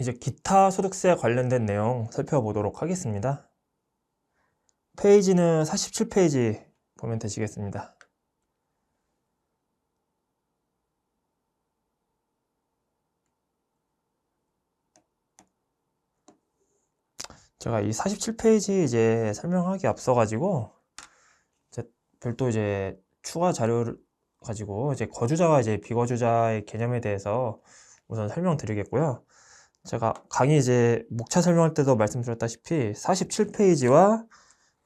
이제 기타 소득세 관련된 내용 살펴보도록 하겠습니다. 페이지는 47페이지 보면 되시겠습니다. 제가 이 47페이지 이제 설명하기 앞서가지고 별도 이제 추가 자료를 가지고 이제 거주자와 이제 비거주자의 개념에 대해서 우선 설명드리겠고요. 제가 강의 이제 목차 설명할 때도 말씀드렸다시피 47페이지와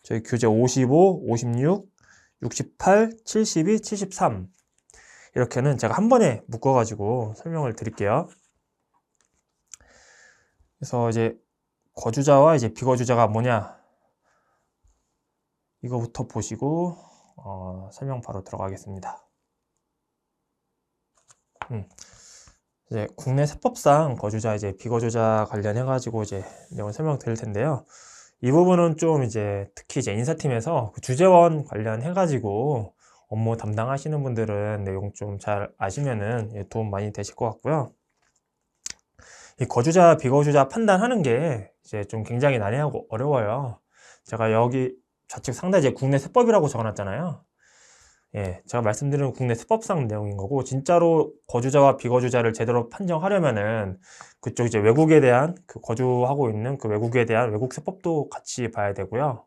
저희 교재 55, 56, 68, 72, 73 이렇게는 제가 한 번에 묶어가지고 설명을 드릴게요. 그래서 이제 거주자와 이제 비거주자가 뭐냐 이거부터 보시고 설명 바로 들어가겠습니다. 이제 국내 세법상 거주자 이제 비거주자 관련해가지고 이제 내용 설명드릴 텐데요. 이 부분은 좀 이제 특히 이제 인사팀에서 그 주재원 관련해가지고 업무 담당하시는 분들은 내용 좀 잘 아시면은 도움 많이 되실 것 같고요. 이 거주자 비거주자 판단하는 게 이제 좀 굉장히 난해하고 어려워요. 제가 여기 좌측 상단에 이제 국내 세법이라고 적어놨잖아요. 예, 제가 말씀드리는 국내 세법상 내용인 거고, 진짜로 거주자와 비거주자를 제대로 판정하려면은 그쪽 이제 외국에 대한 그 거주하고 있는 그 외국에 대한 외국 세법도 같이 봐야 되고요.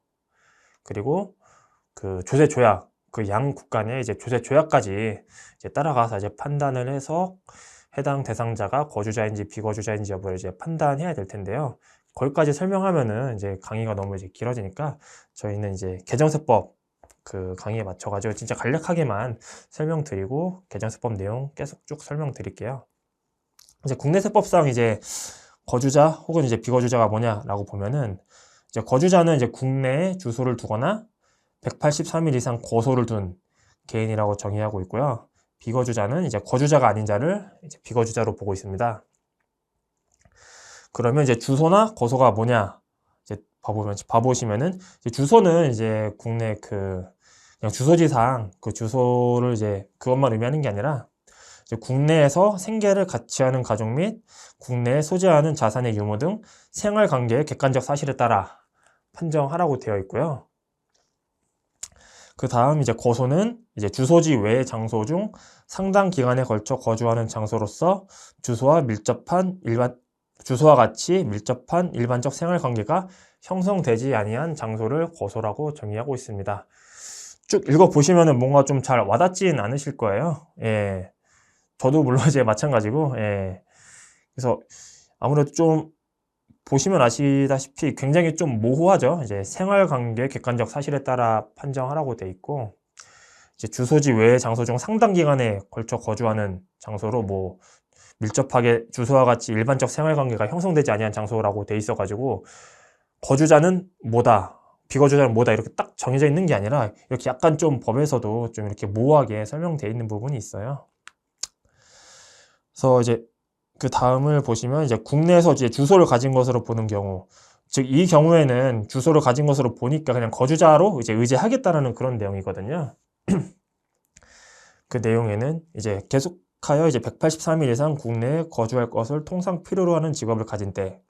그리고 그 조세 조약, 그 양국 간의 이제 조세 조약까지 이제 따라가서 이제 판단을 해서 해당 대상자가 거주자인지 비거주자인지 여부를 이제 판단해야 될 텐데요. 거기까지 설명하면은 이제 강의가 너무 이제 길어지니까 저희는 이제 개정세법 그 강의에 맞춰가지고 진짜 간략하게만 설명드리고 개정세법 내용 계속 쭉 설명드릴게요. 이제 국내 세법상 이제 거주자 혹은 이제 비거주자가 뭐냐라고 보면은 이제 거주자는 이제 국내에 주소를 두거나 183일 이상 거소를 둔 개인이라고 정의하고 있고요. 비거주자는 이제 거주자가 아닌 자를 이제 비거주자로 보고 있습니다. 그러면 이제 주소나 거소가 뭐냐 이제 봐보시면은 이제 주소는 이제 국내 그 그냥 주소지상 그 주소를 이제 그것만 의미하는 게 아니라 이제 국내에서 생계를 같이 하는 가족 및 국내에 소지하는 자산의 유무 등 생활 관계의 객관적 사실에 따라 판정하라고 되어 있고요. 그 다음 이제 거소는 이제 주소지 외의 장소 중 상당 기간에 걸쳐 거주하는 장소로서 주소와 같이 밀접한 일반적 생활 관계가 형성되지 아니한 장소를 거소라고 정의하고 있습니다. 쭉 읽어보시면은 뭔가 좀 잘 와닿진 않으실 거예요. 예. 저도 물론 이제 마찬가지고, 예. 그래서 아무래도 좀 보시면 아시다시피 굉장히 좀 모호하죠. 이제 생활관계 객관적 사실에 따라 판정하라고 돼 있고, 이제 주소지 외의 장소 중 상당 기간에 걸쳐 거주하는 장소로 뭐 밀접하게 주소와 같이 일반적 생활관계가 형성되지 아니한 장소라고 돼 있어가지고 거주자는 뭐다, 비거주자는 뭐다 이렇게 딱 정해져 있는 게 아니라 이렇게 약간 좀 법에서도 좀 이렇게 모호하게 설명되어 있는 부분이 있어요. 그래서 이제 그 다음을 보시면 이제 국내에서 이제 주소를 가진 것으로 보는 경우, 즉 이 경우에는 주소를 가진 것으로 보니까 그냥 거주자로 이제 의제하겠다라는 그런 내용이거든요. 그 내용에는 이제 계속하여 이제 183일 이상 국내에 거주할 것을 통상 필요로 하는 직업을 가진 때,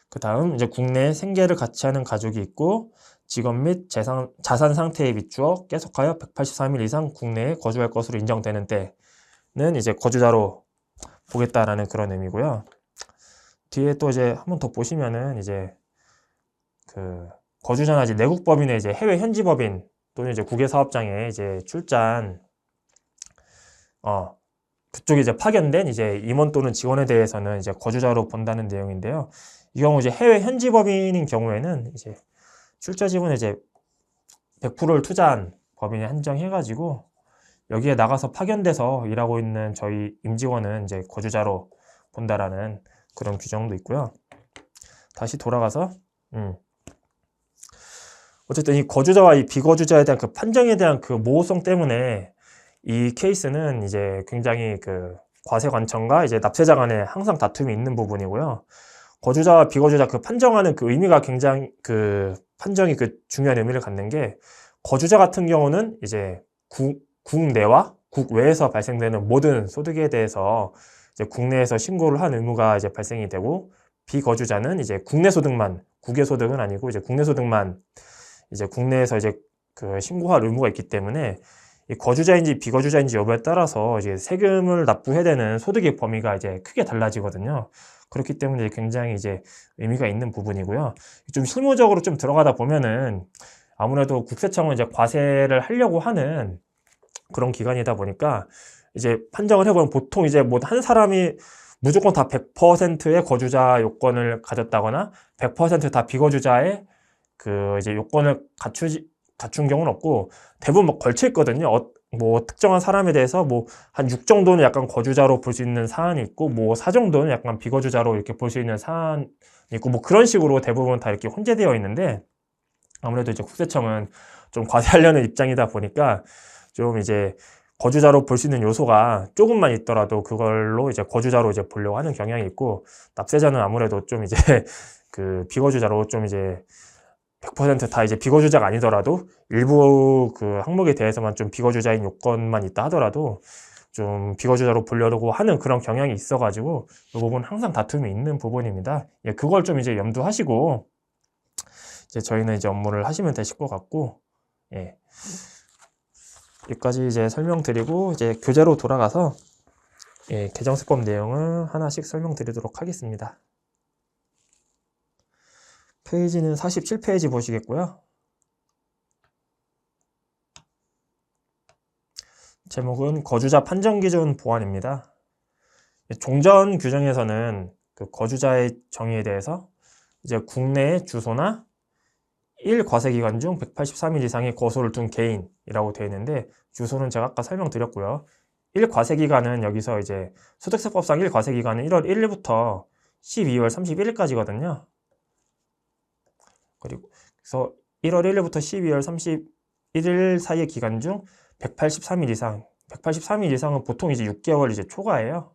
그 다음 이제 국내에 생계를 같이 하는 가족이 있고 직업 및 자산 상태에 비추어 계속하여 183일 이상 국내에 거주할 것으로 인정되는 때는 이제 거주자로 보겠다라는 그런 의미고요. 뒤에 또 이제 한 번 더 보시면은 이제 그 거주자나 이제 내국법인의 이제 해외 현지법인 또는 이제 국외 사업장에 이제 출장 그쪽에 이제 파견된 이제 임원 또는 직원에 대해서는 이제 거주자로 본다는 내용인데요. 이 경우 이제 해외 현지 법인인 경우에는 이제 출자 지분에 이제 100%를 투자한 법인에 한정해가지고 여기에 나가서 파견돼서 일하고 있는 저희 임직원은 이제 거주자로 본다라는 그런 규정도 있고요. 다시 돌아가서 어쨌든 이 거주자와 이 비거주자에 대한 그 판정에 대한 그 모호성 때문에 이 케이스는 이제 굉장히 그 과세관청과 이제 납세자 간에 항상 다툼이 있는 부분이고요. 거주자와 비거주자 그 판정하는 그 의미가 굉장히 그 판정이 그 중요한 의미를 갖는 게, 거주자 같은 경우는 이제 국내와 국외에서 발생되는 모든 소득에 대해서 이제 국내에서 신고를 한 의무가 이제 발생이 되고, 비거주자는 이제 국내 소득만, 국외 소득은 아니고 이제 국내 소득만 이제 국내에서 이제 그 신고할 의무가 있기 때문에, 이 거주자인지 비거주자인지 여부에 따라서 이제 세금을 납부해야 되는 소득의 범위가 이제 크게 달라지거든요. 그렇기 때문에 굉장히 이제 의미가 있는 부분이고요. 좀 실무적으로 좀 들어가다 보면은 아무래도 국세청은 이제 과세를 하려고 하는 그런 기관이다 보니까, 이제 판정을 해보면 보통 이제 뭐 한 사람이 무조건 다 100%의 거주자 요건을 가졌다거나 100% 다 비거주자의 그 이제 요건을 갖춘 경우는 없고, 대부분 뭐 걸쳐 있거든요. 뭐 특정한 사람에 대해서 뭐 한 6 정도는 약간 거주자로 볼 수 있는 사안이 있고, 뭐 4 정도는 약간 비거주자로 이렇게 볼 수 있는 사안이 있고, 뭐 그런 식으로 대부분 다 이렇게 혼재되어 있는데, 아무래도 이제 국세청은 좀 과세하려는 입장이다 보니까 좀 이제 거주자로 볼 수 있는 요소가 조금만 있더라도 그걸로 이제 거주자로 이제 보려고 하는 경향이 있고, 납세자는 아무래도 좀 이제 그 비거주자로 좀 이제 100%다 이제 비거주자가 아니더라도 일부 그 항목에 대해서만 좀 비거주자인 요건만 있다 하더라도 좀 비거주자로 보려고 하는 그런 경향이 있어가지고, 이 부분 항상 다툼이 있는 부분입니다. 예, 그걸 좀 이제 염두하시고 이제 저희는 이제 업무를 하시면 되실 것 같고, 예. 여기까지 이제 설명드리고 이제 교재로 돌아가서 예, 개정세법 내용을 하나씩 설명드리도록 하겠습니다. 페이지는 47페이지 보시겠고요. 제목은 거주자 판정기준 보완입니다. 종전 규정에서는 그 거주자의 정의에 대해서 이제 국내의 주소나 1과세기간 중 183일 이상의 거소를 둔 개인이라고 되어 있는데, 주소는 제가 아까 설명드렸고요. 1과세기간은 여기서 이제 소득세법상 1과세기간은 1월 1일부터 12월 31일까지거든요. 그래서 1월 1일부터 12월 31일 사이의 기간 중 183일 이상, 183일 이상은 보통 이제 6개월 이제 초과예요.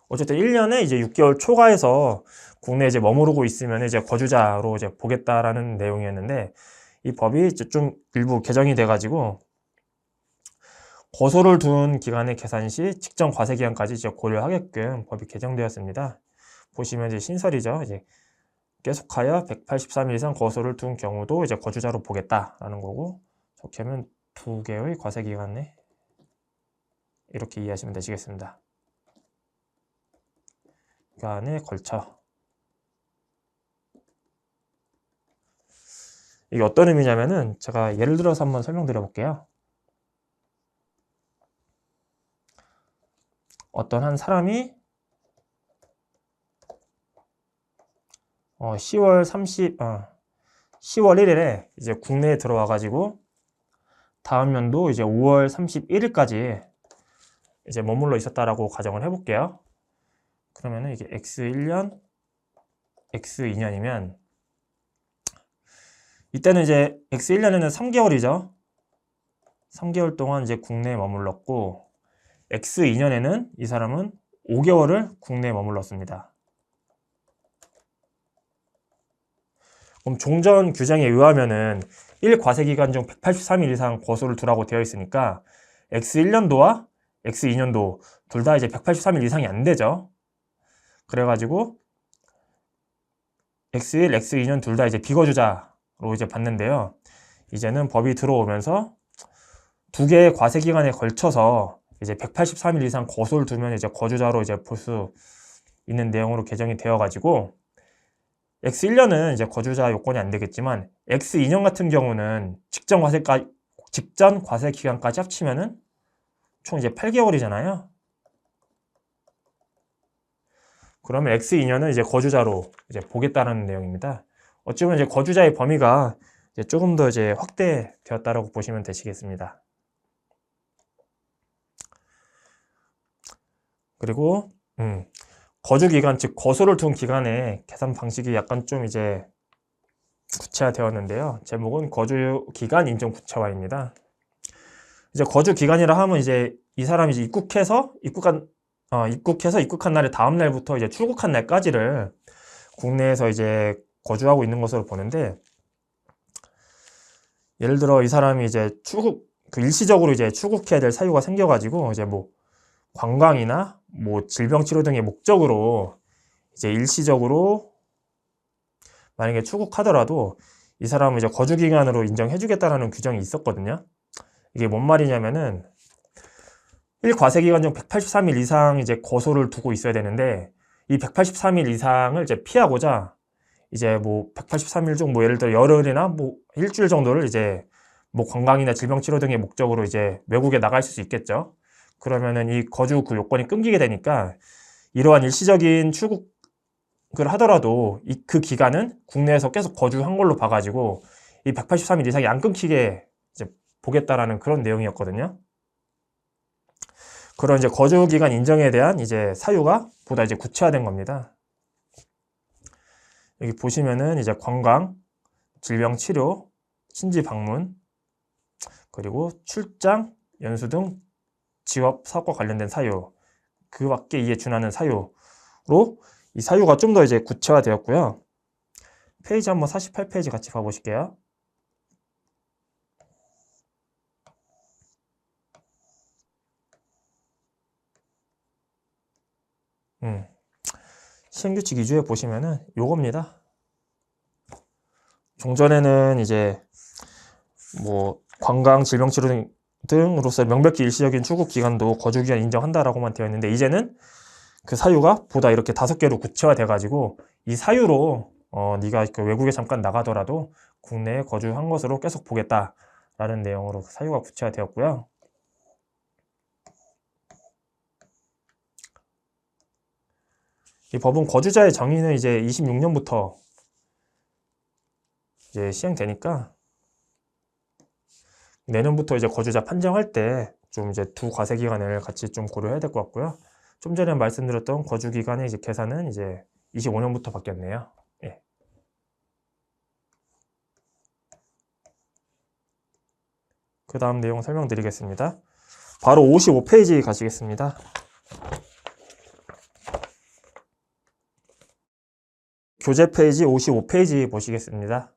어쨌든 1년에 이제 6개월 초과해서 국내에 이제 머무르고 있으면 이제 거주자로 이제 보겠다라는 내용이었는데, 이 법이 이제 좀 일부 개정이 돼가지고 거소를 둔 기간의 계산 시 직전 과세 기간까지 이제 고려하게끔 법이 개정되었습니다. 보시면 이제 신설이죠. 이제 계속하여 183일 이상 거소를 둔 경우도 이제 거주자로 보겠다라는 거고, 저렇게 하면 2개의 과세 기간에 이렇게 이해하시면 되시겠습니다. 기간에 걸쳐. 이게 어떤 의미냐면은 제가 예를 들어서 한번 설명드려 볼게요. 어떤 한 사람이 10월 1일에 이제 국내에 들어와 가지고 다음 연도 이제 5월 31일까지 이제 머물러 있었다라고 가정을 해 볼게요. 그러면은 이게 X1년, X2년이면 이때는 이제 X1년에는 3개월이죠. 3개월 동안 이제 국내에 머물렀고, X2년에는 이 사람은 5개월을 국내에 머물렀습니다. 그럼 종전 규정에 의하면은 1과세기간 중 183일 이상 거소를 두라고 되어 있으니까 X1년도와 X2년도 둘 다 이제 183일 이상이 안 되죠. 그래가지고 X1, X2년 둘 다 이제 비거주자로 이제 봤는데요. 이제는 법이 들어오면서 2개의 과세 기간에 걸쳐서 이제 183일 이상 거소를 두면 이제 거주자로 이제 볼 수 있는 내용으로 개정이 되어가지고, X1년은 이제 거주자 요건이 안 되겠지만 X2년 같은 경우는 직전 과세 기간까지 합치면은 총 이제 8개월이잖아요. 그러면 X2년은 이제 거주자로 이제 보겠다는 내용입니다. 어찌 보면 이제 거주자의 범위가 이제 조금 더 이제 확대되었다라고 보시면 되시겠습니다. 그리고 거주 기간, 즉 거소를 둔 기간의 계산 방식이 약간 좀 이제 구체화되었는데요. 제목은 거주 기간 인정 구체화입니다. 이제 거주 기간이라 하면 이제 이 사람이 이제 입국한 날의 다음 날부터 이제 출국한 날까지를 국내에서 이제 거주하고 있는 것으로 보는데, 예를 들어 이 사람이 이제 그 일시적으로 이제 출국해야 될 사유가 생겨가지고 이제 뭐 관광이나 뭐 질병 치료 등의 목적으로 이제 일시적으로 만약에 출국하더라도 이 사람은 이제 거주 기간으로 인정해주겠다라는 규정이 있었거든요. 이게 뭔 말이냐면은 1과세 기간 중 183일 이상 이제 거소를 두고 있어야 되는데 이 183일 이상을 이제 피하고자 이제 뭐 183일 중 뭐 예를 들어 열흘이나 뭐 일주일 정도를 이제 뭐 관광이나 질병 치료 등의 목적으로 이제 외국에 나가 있을 수 있겠죠. 그러면은 이 거주 그 요건이 끊기게 되니까 이러한 일시적인 출국을 하더라도 그 기간은 국내에서 계속 거주한 걸로 봐가지고 이 183일 이상이 안 끊기게 이제 보겠다라는 그런 내용이었거든요. 그런 이제 거주 기간 인정에 대한 이제 사유가 보다 이제 구체화된 겁니다. 여기 보시면은 이제 관광, 질병 치료, 친지 방문, 그리고 출장, 연수 등 직업 사업과 관련된 사유, 그 밖에 이에 준하는 사유로 이 사유가 좀 더 이제 구체화되었고요. 페이지 한번 48페이지 같이 봐보실게요. 시행규칙 2주에 보시면은 요겁니다. 종전에는 이제 뭐 관광, 질병 치료 등으로서 명백히 일시적인 출국 기간도 거주 기간 인정한다라고만 되어 있는데 이제는 그 사유가 보다 이렇게 5개로 구체화돼 가지고 이 사유로 네가 그 외국에 잠깐 나가더라도 국내에 거주한 것으로 계속 보겠다라는 내용으로 사유가 구체화되었고요. 이 법은 거주자의 정의는 이제 26년부터 이제 시행되니까 내년부터 이제 거주자 판정할 때 좀 이제 두 과세 기간을 같이 좀 고려해야 될 것 같고요. 좀 전에 말씀드렸던 거주 기간의 이제 계산은 이제 25년부터 바뀌었네요. 예. 그 다음 내용 설명드리겠습니다. 바로 55페이지 가시겠습니다. 교재 페이지 55페이지 보시겠습니다.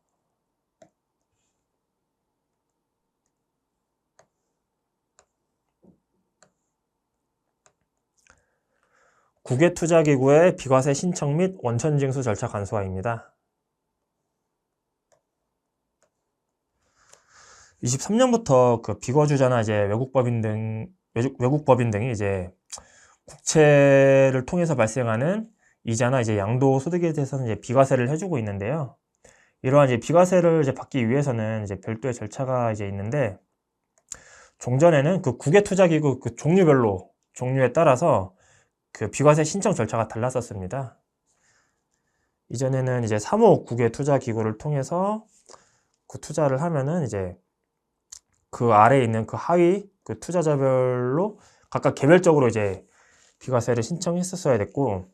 국외투자기구의 비과세 신청 및 원천징수 절차 간소화입니다. 23년부터 그 비거주자나 이제 외국법인 등이 이제 국채를 통해서 발생하는 이자나 이제 양도 소득에 대해서는 이제 비과세를 해주고 있는데요. 이러한 이제 비과세를 이제 받기 위해서는 이제 별도의 절차가 이제 있는데 종전에는 그 국외투자기구 그 종류에 따라서 그 비과세 신청 절차가 달랐었습니다. 이전에는 이제 사모 국외투자기구를 통해서 그 투자를 하면은 이제 그 아래에 있는 그 하위 그 투자자별로 각각 개별적으로 이제 비과세를 신청했었어야 됐고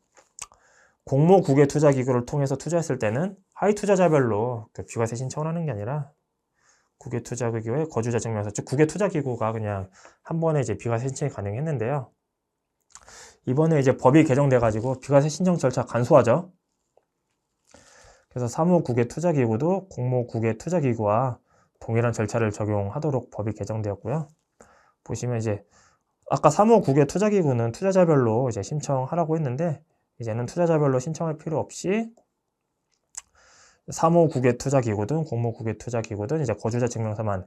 공모 국외투자기구를 통해서 투자했을 때는 하위 투자자별로 그 비과세 신청을 하는 게 아니라 국외투자기구의 거주자 증명서, 즉 국외투자기구가 그냥 한 번에 이제 비과세 신청이 가능했는데요. 이번에 이제 법이 개정돼 가지고 비과세 신청 절차 간소화죠. 그래서 사모 국외투자기구도 공모 국외투자기구와 동일한 절차를 적용하도록 법이 개정되었고요. 보시면 이제 아까 사모 국외투자기구는 투자자별로 이제 신청하라고 했는데 이제는 투자자별로 신청할 필요 없이 사모 국외투자기구든 공모 국외투자기구든 이제 거주자 증명서만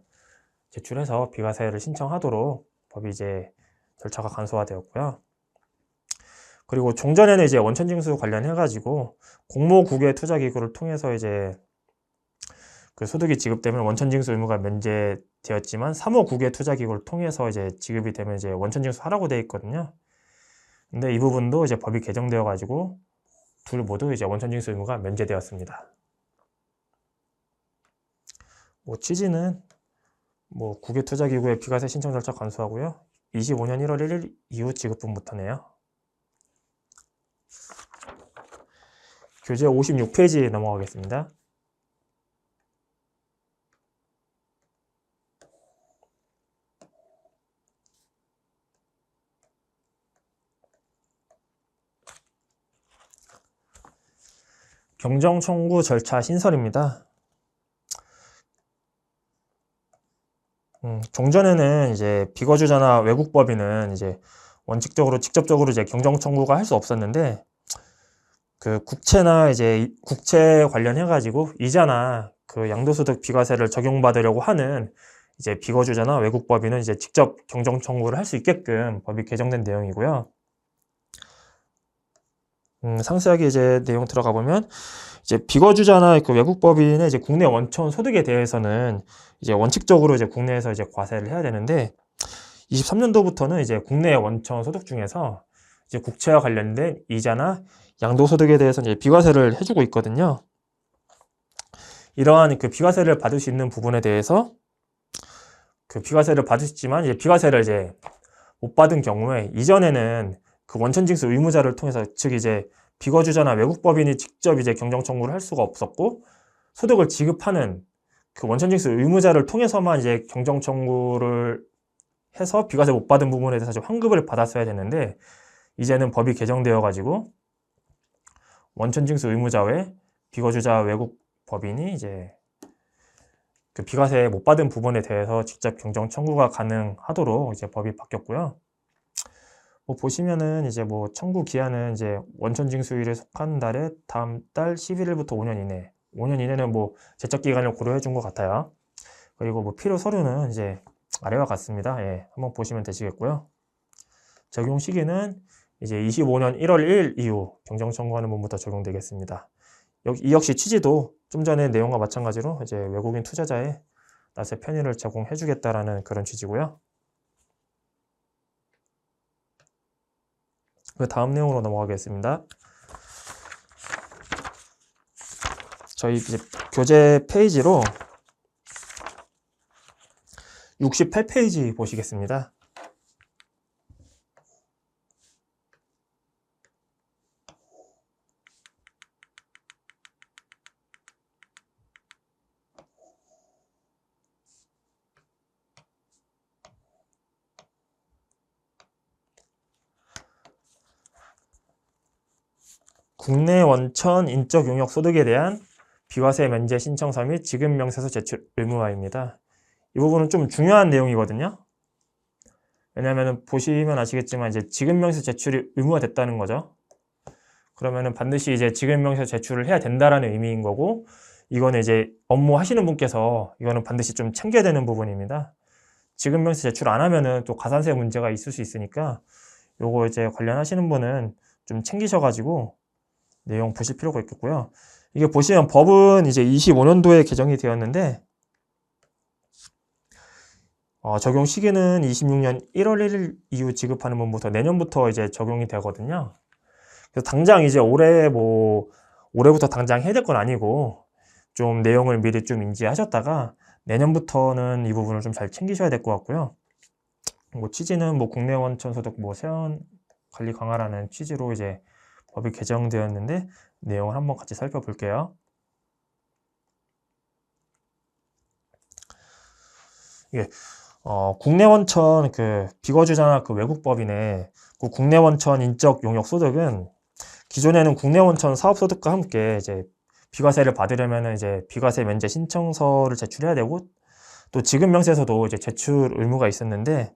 제출해서 비과세를 신청하도록 법이 이제 절차가 간소화되었고요. 그리고 종전에는 이제 원천징수 관련해가지고 공모 국외투자기구를 통해서 이제 그 소득이 지급되면 원천징수 의무가 면제되었지만 사모 국외투자기구를 통해서 이제 지급이 되면 이제 원천징수 하라고 되어 있거든요. 근데 이 부분도 이제 법이 개정되어 가지고 둘 모두 이제 원천징수 의무가 면제되었습니다. 뭐 취지는 뭐 국외투자기구의 비과세 신청 절차 간소하고요. 25년 1월 1일 이후 지급분부터네요. 교재 56페이지 넘어가겠습니다. 경정 청구 절차 신설입니다. 종전에는 이제 비거주자나 외국법인은 이제 원칙적으로 직접적으로 이제 경정 청구가 할 수 없었는데 그 국채나 이제 국채 관련해 가지고 이자나 그 양도소득 비과세를 적용받으려고 하는 이제 비거주자나 외국법인은 이제 직접 경정 청구를 할 수 있게끔 법이 개정된 내용이고요. 상세하게 이제 내용 들어가 보면 이제 비거주자나 그 외국법인의 이제 국내 원천 소득에 대해서는 이제 원칙적으로 이제 국내에서 이제 과세를 해야 되는데 23년도부터는 이제 국내 원천 소득 중에서 이제 국채와 관련된 이자나 양도소득에 대해서는 이제 비과세를 해주고 있거든요. 이러한 그 비과세를 받을 수 있는 부분에 대해서 그 비과세를 받을 수 있지만 이제 비과세를 이제 못 받은 경우에 이전에는 그 원천징수 의무자를 통해서 즉 이제 비거주자나 외국법인이 직접 이제 경정 청구를 할 수가 없었고 소득을 지급하는 그 원천징수 의무자를 통해서만 이제 경정 청구를 해서 비과세 못 받은 부분에 대해서 환급을 받았어야 되는데 이제는 법이 개정되어 가지고 원천징수 의무자 외 비거주자 외국 법인이 이제 그 비과세 못 받은 부분에 대해서 직접 경정 청구가 가능하도록 이제 법이 바뀌었고요. 뭐 보시면은 이제 뭐 청구 기한은 이제 원천징수일에 속한 달에 다음 달 11일부터 5년 이내. 5년 이내는 뭐 제적 기간을 고려해 준 것 같아요. 그리고 뭐 필요 서류는 이제 아래와 같습니다. 예, 한번 보시면 되시겠고요. 적용 시기는 이제 25년 1월 1일 이후 경정 청구하는 분부터 적용되겠습니다. 이 역시 취지도 좀 전에 내용과 마찬가지로 이제 외국인 투자자의 납세 편의를 제공해 주겠다라는 그런 취지고요. 그 다음 내용으로 넘어가겠습니다. 저희 이제 교재 페이지로 68페이지 보시겠습니다. 국내 원천 인적 용역 소득에 대한 비과세 면제 신청서 및 지급 명세서 제출 의무화입니다. 이 부분은 좀 중요한 내용이거든요. 왜냐하면 보시면 아시겠지만 이제 지급 명세서 제출이 의무화됐다는 거죠. 그러면은 반드시 이제 지급 명세서 제출을 해야 된다라는 의미인 거고 이거는 이제 업무 하시는 분께서 이거는 반드시 좀 챙겨야 되는 부분입니다. 지급 명세서 제출 안 하면은 또 가산세 문제가 있을 수 있으니까 요거 이제 관련하시는 분은 좀 챙기셔가지고 내용 보실 필요가 있겠고요. 이게 보시면 법은 이제 25년도에 개정이 되었는데 적용 시기는 26년 1월 1일 이후 지급하는 분부터 내년부터 이제 적용이 되거든요. 그래서 당장 이제 올해부터 당장 해야 될 건 아니고 좀 내용을 미리 좀 인지하셨다가 내년부터는 이 부분을 좀 잘 챙기셔야 될 것 같고요. 뭐 취지는 뭐 국내 원천 소득 뭐 세원 관리 강화라는 취지로 이제 법이 개정되었는데 내용을 한번 같이 살펴볼게요. 이게 국내 원천 그 비거주자나 그 외국법인의 그 국내 원천 인적 용역 소득은 기존에는 국내 원천 사업 소득과 함께 이제 비과세를 받으려면 이제 비과세 면제 신청서를 제출해야 되고 또 지급 명세서도 이제 제출 의무가 있었는데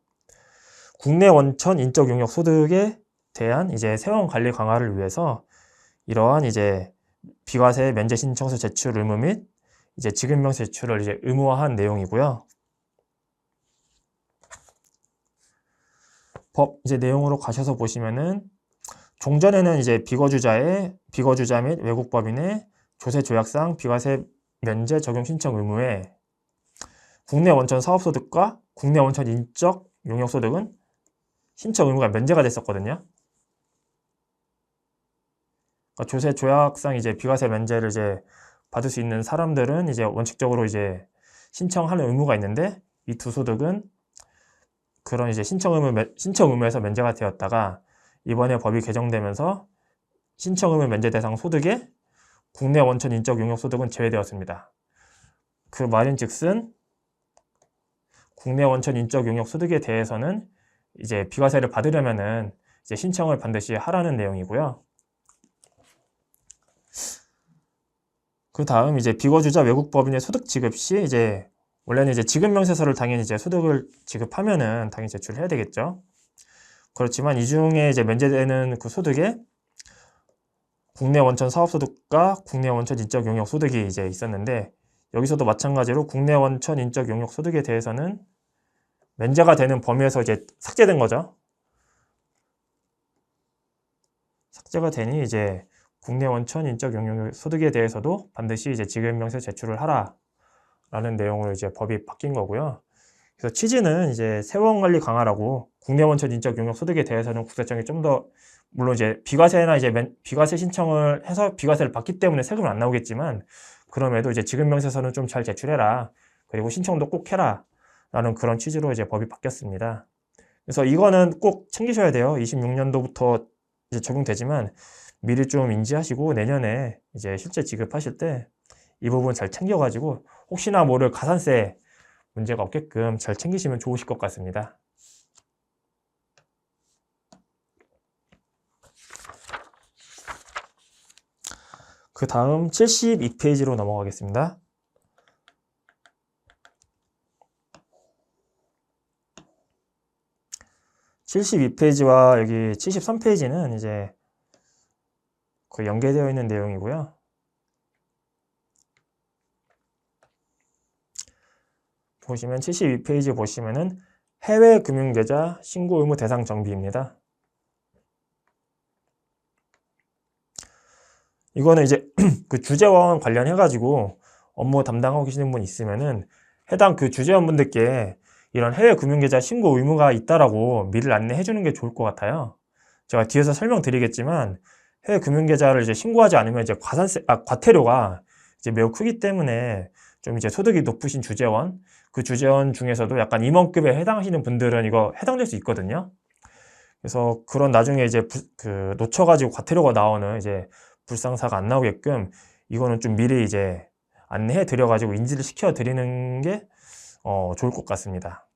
국내 원천 인적 용역 소득에 대한 이제 세원 관리 강화를 위해서 이러한 이제 비과세 면제 신청서 제출 의무 및 이제 지급 명세 제출을 이제 의무화한 내용이고요. 법 이제 내용으로 가셔서 보시면은 종전에는 이제 비거주자 및 외국법인의 조세 조약상 비과세 면제 적용 신청 의무에 국내 원천 사업소득과 국내 원천 인적 용역소득은 신청 의무가 면제가 됐었거든요. 그러니까 조세 조약상 이제 비과세 면제를 이제 받을 수 있는 사람들은 이제 원칙적으로 이제 신청하는 의무가 있는데 이 두 소득은 그런 이제 신청 의무에서 면제가 되었다가 이번에 법이 개정되면서 신청 의무 면제 대상 소득에 국내 원천 인적 용역 소득은 제외되었습니다. 그 말인즉슨 국내 원천 인적 용역 소득에 대해서는 이제 비과세를 받으려면은 이제 신청을 반드시 하라는 내용이고요. 그 다음 이제 비거주자 외국법인의 소득 지급 시 이제 원래는 이제 지급명세서를 당연히 이제 소득을 지급하면은 당연히 제출해야 되겠죠. 그렇지만 이 중에 이제 면제되는 그 소득에 국내 원천 사업소득과 국내 원천 인적 용역 소득이 이제 있었는데, 여기서도 마찬가지로 국내 원천 인적 용역 소득에 대해서는 면제가 되는 범위에서 이제 삭제된 거죠. 삭제가 되니 이제 국내 원천 인적 용역 소득에 대해서도 반드시 이제 지급명세 제출을 하라 라는 내용으로 이제 법이 바뀐 거고요. 그래서 취지는 이제 세원 관리 강화라고, 국내 원천 인적 용역 소득에 대해서는 국세청이 좀 더, 물론 이제 비과세나 이제 비과세 신청을 해서 비과세를 받기 때문에 세금은 안 나오겠지만, 그럼에도 이제 지급명세서는 좀 잘 제출해라, 그리고 신청도 꼭 해라 라는 그런 취지로 이제 법이 바뀌었습니다. 그래서 이거는 꼭 챙기셔야 돼요. 26년도부터 이제 적용되지만 미리 좀 인지하시고 내년에 이제 실제 지급하실 때 이 부분 잘 챙겨가지고 혹시나 모를 가산세 문제가 없게끔 잘 챙기시면 좋으실 것 같습니다. 그 다음 72페이지로 넘어가겠습니다. 72페이지와 여기 73페이지는 이제 거의 연계되어 있는 내용이고요. 보시면 72페이지 보시면은 해외 금융계좌 신고 의무 대상 정비입니다. 이거는 이제 그 주재원 관련해 가지고 업무 담당하고 계시는 분 있으면은 해당 그 주재원분들께 이런 해외 금융계좌 신고 의무가 있다라고 미리 안내해 주는 게 좋을 것 같아요. 제가 뒤에서 설명드리겠지만 해외 금융계좌를 이제 신고하지 않으면 이제 과태료가 이제 매우 크기 때문에 좀 이제 소득이 높으신 주재원, 그 주재원 중에서도 약간 임원급에 해당하시는 분들은 이거 해당될 수 있거든요. 그래서 그런 나중에 이제 그 놓쳐가지고 과태료가 나오는 이제 불상사가 안 나오게끔 이거는 좀 미리 이제 안내해 드려가지고 인지를 시켜 드리는 게 좋을 것 같습니다.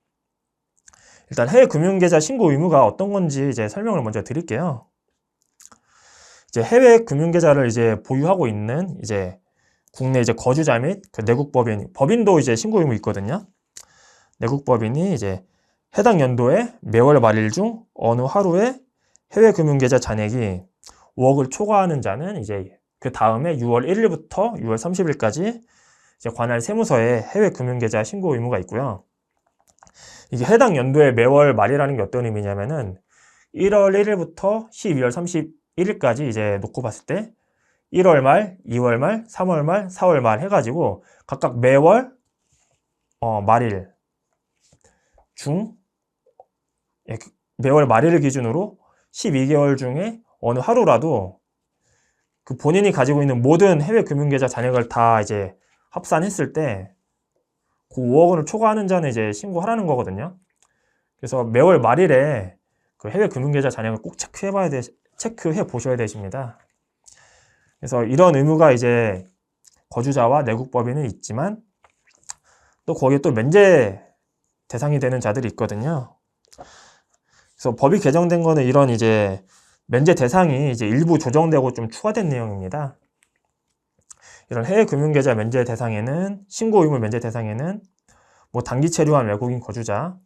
일단 해외 금융계좌 신고 의무가 어떤 건지 이제 설명을 먼저 드릴게요. 이제 해외 금융계좌를 이제 보유하고 있는 이제 국내 이제 거주자 및 그 내국법인, 법인도 이제 신고 의무 있거든요. 내국법인이 이제 해당 연도에 매월 말일 중 어느 하루에 해외 금융계좌 잔액이 5억을 초과하는 자는 이제 그 다음에 6월 1일부터 6월 30일까지 이제 관할 세무서에 해외 금융계좌 신고 의무가 있고요. 이게 해당 연도의 매월 말이라는 게 어떤 의미냐면은 1월 1일부터 12월 31일까지 이제 놓고 봤을 때 1월 말, 2월 말, 3월 말, 4월 말 해가지고 각각 매월 말일 중 매월 말일을 기준으로 12개월 중에 어느 하루라도 그 본인이 가지고 있는 모든 해외 금융계좌 잔액을 다 이제 합산했을 때 그 5억 원을 초과하는 자는 이제 신고하라는 거거든요. 그래서 매월 말일에 그 해외 금융계좌 잔액을 꼭 체크해 보셔야 되십니다. 그래서 이런 의무가 이제 거주자와 내국법인은 있지만 또 거기에 또 면제 대상이 되는 자들이 있거든요. 그래서 법이 개정된 거는 이런 이제 면제 대상이 이제 일부 조정되고 좀 추가된 내용입니다. 이런 해외 금융계좌 면제 대상에는, 신고 의무 면제 대상에는 뭐 단기 체류한 외국인 거주자,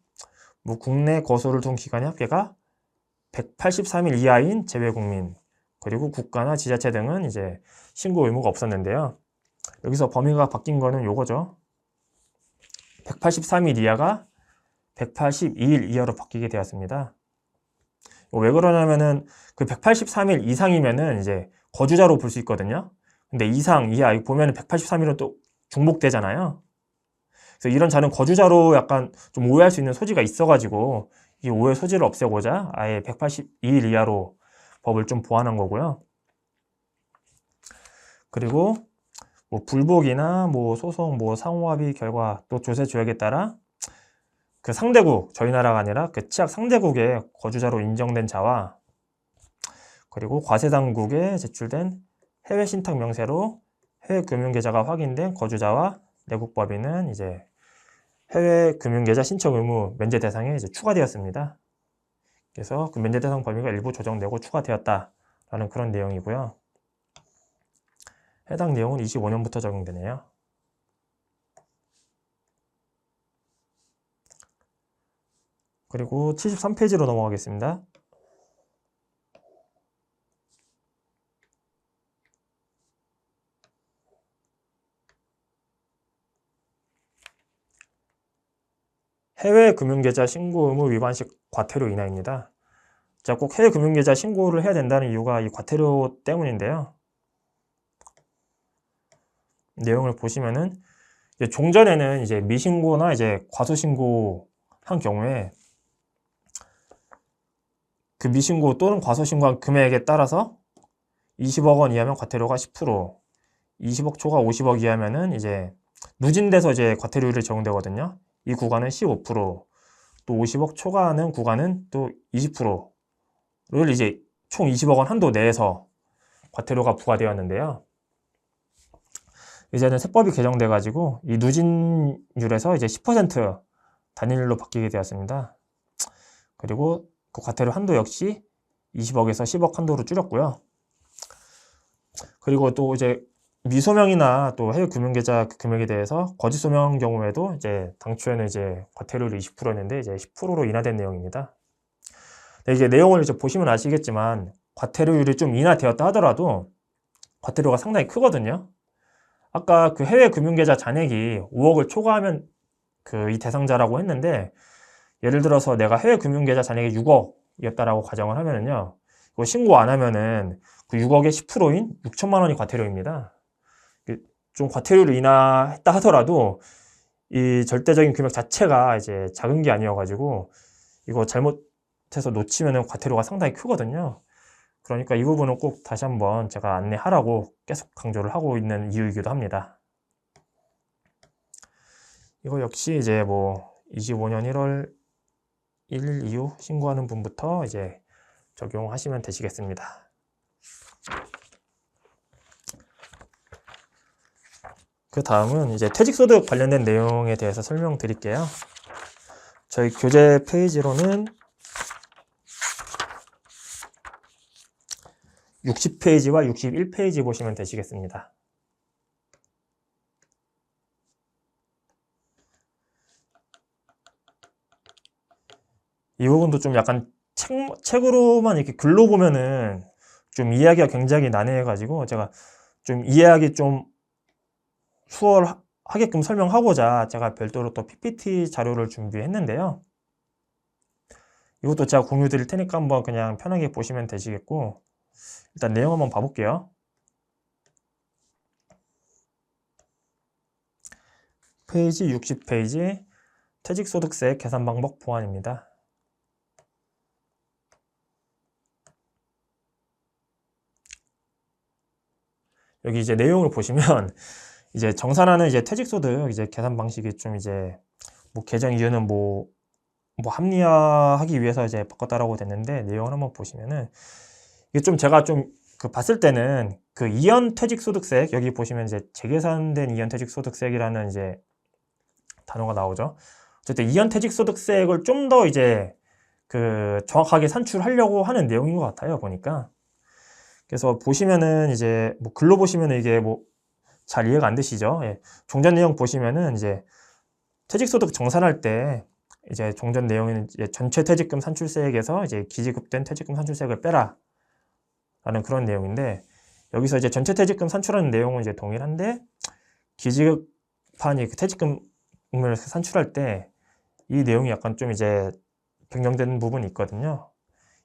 뭐 국내 거소를 둔 기간의 합계가 183일 이하인 재외국민, 그리고 국가나 지자체 등은 이제 신고 의무가 없었는데요. 여기서 범위가 바뀐 거는 요거죠. 183일 이하가 182일 이하로 바뀌게 되었습니다. 왜 그러냐면은 그 183일 이상이면은 이제 거주자로 볼 수 있거든요. 근데 이상, 이하, 이거 보면은 183일은 또 중복되잖아요. 그래서 이런 자는 거주자로 약간 좀 오해할 수 있는 소지가 있어가지고 이 오해 소지를 없애고자 아예 182일 이하로 법을 좀 보완한 거고요. 그리고 뭐 불복이나 뭐 소송, 뭐 상호합의 결과 또 조세 조약에 따라 그 상대국, 저희 나라가 아니라 그 치약 상대국의 거주자로 인정된 자와 그리고 과세당국에 제출된 해외 신탁 명세로 해외 금융계좌가 확인된 거주자와 내국법인은 이제 해외 금융계좌 신청 의무 면제 대상에 이제 추가되었습니다. 그래서 그 면제 대상 범위가 일부 조정되고 추가되었다라는 그런 내용이고요. 해당 내용은 25년부터 적용되네요. 그리고 73페이지로 넘어가겠습니다. 해외 금융계좌 신고 의무 위반 시 과태료 인하입니다. 자, 꼭 해외 금융계좌 신고를 해야 된다는 이유가 이 과태료 때문인데요. 내용을 보시면은 종전에는 이제 미신고나 이제 과소신고 한 경우에 그 미신고 또는 과소신고한 금액에 따라서 20억 원 이하면 과태료가 10%, 20억 초과 50억 이하면은 이제 누진돼서 이제 과태료율이 적용되거든요. 이 구간은 15%, 또 50억 초과하는 구간은 또 20%를 이제 총 20억 원 한도 내에서 과태료가 부과되었는데요. 이제는 세법이 개정돼 가지고 이 누진율에서 이제 10% 단일로 바뀌게 되었습니다. 그리고 그 과태료 한도 역시 20억에서 10억 한도로 줄였고요. 그리고 또 이제 미소명이나 또 해외 금융계좌 그 금액에 대해서 거짓 소명 경우에도 이제 당초에는 이제 과태료율이 20%였는데 이제 10%로 인하된 내용입니다. 네, 이게 내용을 이제 보시면 아시겠지만 과태료율이 좀 인하되었다 하더라도 과태료가 상당히 크거든요. 아까 그 해외 금융계좌 잔액이 5억을 초과하면 그 이 대상자라고 했는데, 예를 들어서 내가 해외 금융계좌 잔액이 6억이었다라고 가정을 하면은요, 이거 신고 안 하면은 그 6억의 10%인 6천만 원이 과태료입니다. 좀 과태료를 인하했다 하더라도 이 절대적인 금액 자체가 이제 작은 게 아니어가지고 이거 잘못해서 놓치면은 과태료가 상당히 크거든요. 그러니까 이 부분은 꼭 다시 한번 제가 안내하라고 계속 강조를 하고 있는 이유이기도 합니다. 이거 역시 이제 뭐 25년 1월 1일 이후 신고하는 분부터 이제 적용하시면 되시겠습니다. 그 다음은 이제 퇴직소득 관련된 내용에 대해서 설명드릴게요. 저희 교재 페이지로는 60페이지와 61페이지 보시면 되시겠습니다. 이 부분도 좀 약간 책으로만 이렇게 글로 보면은 좀 이해하기가 굉장히 난해해가지고 제가 좀 이해하기 좀 수월하게끔 설명하고자 제가 별도로 또 PPT 자료를 준비했는데요. 이것도 제가 공유 드릴 테니까 한번 그냥 편하게 보시면 되시겠고, 일단 내용 한번 봐볼게요. 페이지 60페이지 퇴직소득세 계산 방법 보완입니다. 여기 이제 내용을 보시면 이제 정산하는 이제 퇴직소득 이제 계산 방식이 좀 이제 뭐 개정 이유는 뭐 합리화하기 위해서 이제 바꿨다라고 됐는데, 내용을 한번 보시면은 이게 좀 제가 좀 그 봤을 때는 그 이연 퇴직소득세, 여기 보시면 이제 재계산된 이연 퇴직소득세이라는 이제 단어가 나오죠. 어쨌든 이연 퇴직소득세액을 좀 더 이제 그 정확하게 산출하려고 하는 내용인 것 같아요, 보니까. 그래서 보시면은 이제 뭐 글로 보시면은 이게 뭐 잘 이해가 안 되시죠? 예. 종전 내용 보시면은 이제 퇴직소득 정산할 때 이제 종전 내용에는 이제 전체 퇴직금 산출세액에서 이제 기지급된 퇴직금 산출세액을 빼라 라는 그런 내용인데, 여기서 이제 전체 퇴직금 산출하는 내용은 이제 동일한데 기지급한 그 퇴직금을 산출할 때 이 내용이 약간 좀 이제 변경된 부분이 있거든요.